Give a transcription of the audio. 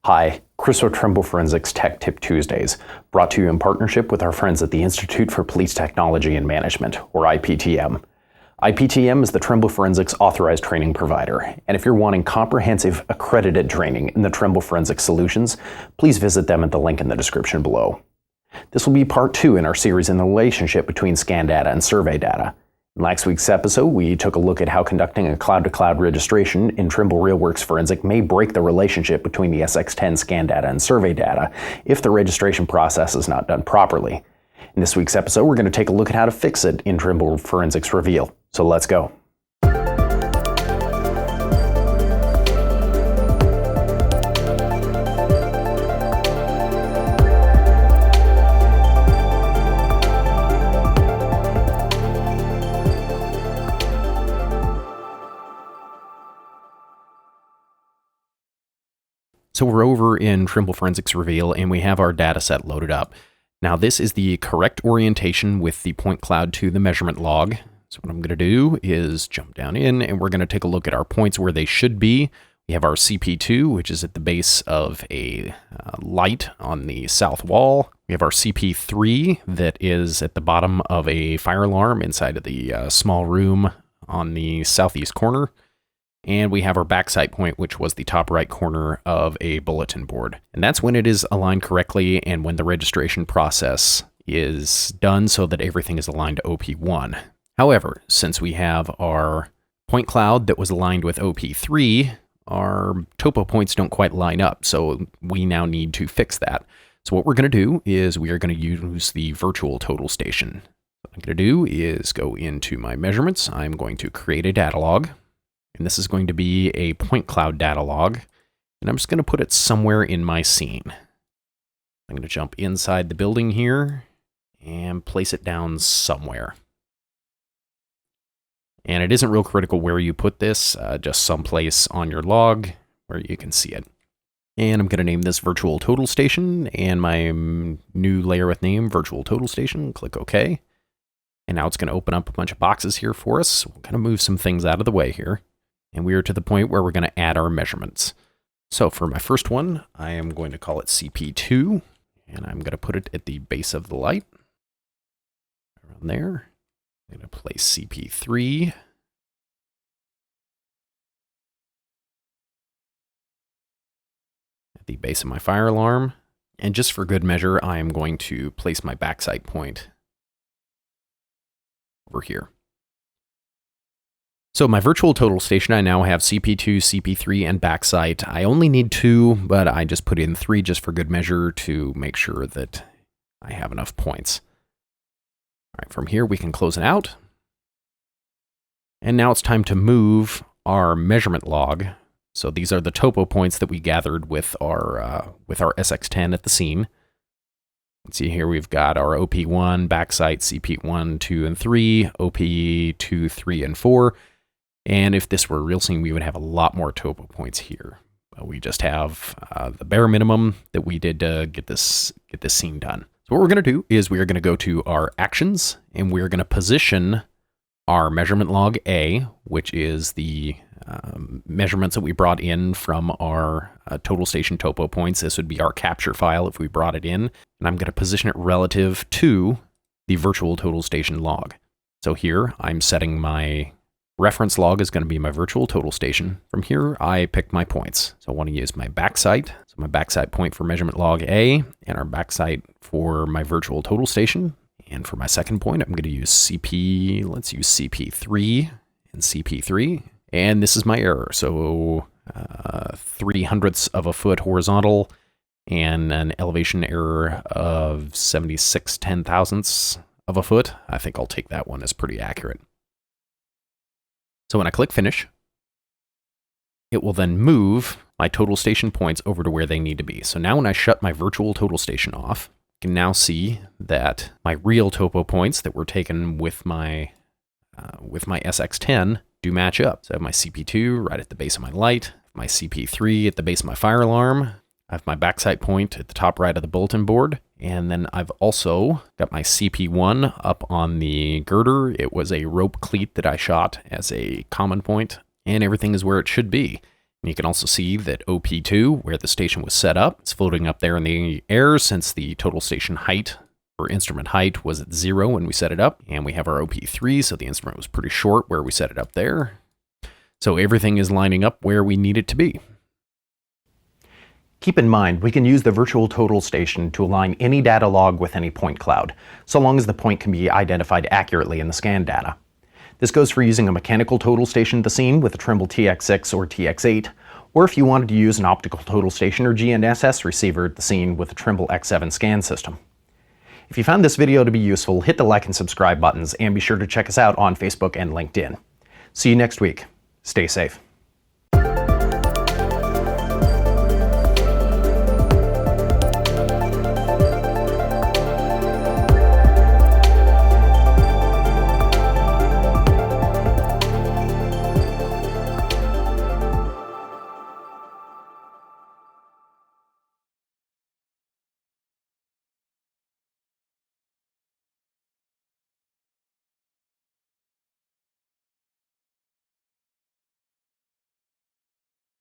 Hi, Chris with Trimble Forensics Tech Tip Tuesdays, brought to you in partnership with our friends at the Institute for Police Technology and Management, or IPTM. IPTM is the Trimble Forensics authorized training provider, and if you're wanting comprehensive accredited training in the Trimble Forensics solutions, please visit them at the link in the description below. This will be part 2 in our series in the relationship between scan data and survey data. In last week's episode, we took a look at how conducting a cloud-to-cloud registration in Trimble Realworks Forensic may break the relationship between the SX10 scan data and survey data if the registration process is not done properly. In this week's episode, we're going to take a look at how to fix it in Trimble Forensics Reveal. So let's go. So we're over in Trimble Forensics Reveal and we have our data set loaded up. Now this is the correct orientation with the point cloud to the measurement log. So what I'm going to do is jump down in and we're going to take a look at our points where they should be. We have our CP2, which is at the base of a light on the south wall. We have our CP3 that is at the bottom of a fire alarm inside of the small room on the southeast corner. And we have our backside point, which was the top right corner of a bulletin board. And that's when it is aligned correctly and when the registration process is done so that everything is aligned to OP1. However, since we have our point cloud that was aligned with OP3, our topo points don't quite line up. So we now need to fix that. So what we're going to do is we are going to use the virtual total station. What I'm going to do is go into my measurements. I'm going to create a data log. And this is going to be a point cloud data log. And I'm just going to put it somewhere in my scene. I'm going to jump inside the building here and place it down somewhere. And it isn't real critical where you put this, just someplace on your log where you can see it. And I'm going to name this virtual total station and my new layer with name virtual total station. Click OK. And now it's going to open up a bunch of boxes here for us. We'll kind of move some things out of the way here. And we are to the point where we're going to add our measurements. So for my first one, I am going to call it CP2, and I'm going to put it at the base of the light. Around there. I'm going to place CP3. At the base of my fire alarm. And just for good measure, I am going to place my backside point over here. So my virtual total station, I now have CP2, CP3, and backsite. I only need 2, but I just put in 3 just for good measure to make sure that I have enough points. All right, from here we can close it out. And now it's time to move our measurement log. So these are the topo points that we gathered with our SX10 at the scene. Let's see here, we've got our OP1, backsite, CP1, 2, and 3, OP2, 3, and 4. And if this were a real scene, we would have a lot more topo points here. We just have the bare minimum that we did to get this scene done. So what we're going to do is we are going to go to our actions, and we're going to position our measurement log A, which is the measurements that we brought in from our total station topo points. This would be our capture file if we brought it in. And I'm going to position it relative to the virtual total station log. So here I'm setting my reference log is going to be my virtual total station. From here, I pick my points. So I want to use my backsite. So my backsite point for measurement log A and our backsite for my virtual total station. And for my second point, I'm going to use CP, let's use CP3 and CP3. And this is my error. So 0.03 of a foot horizontal and an elevation error of 76/10,000ths of a foot. I think I'll take that one as pretty accurate. So when I click finish, it will then move my total station points over to where they need to be. So now when I shut my virtual total station off, I can now see that my real topo points that were taken with my SX10 do match up. So I have my CP2 right at the base of my light, my CP3 at the base of my fire alarm, I have my backside point at the top right of the bulletin board, and then I've also got my CP1 up on the girder. It was a rope cleat that I shot as a common point, and everything is where it should be. And you can also see that OP2, where the station was set up, it's floating up there in the air since the total station height or instrument height was at 0 when we set it up. And we have our OP3, so the instrument was pretty short where we set it up there. So everything is lining up where we need it to be. Keep in mind, we can use the virtual total station to align any data log with any point cloud, so long as the point can be identified accurately in the scan data. This goes for using a mechanical total station at the scene with a Trimble TX6 or TX8, or if you wanted to use an optical total station or GNSS receiver at the scene with a Trimble X7 scan system. If you found this video to be useful, hit the like and subscribe buttons, and be sure to check us out on Facebook and LinkedIn. See you next week. Stay safe.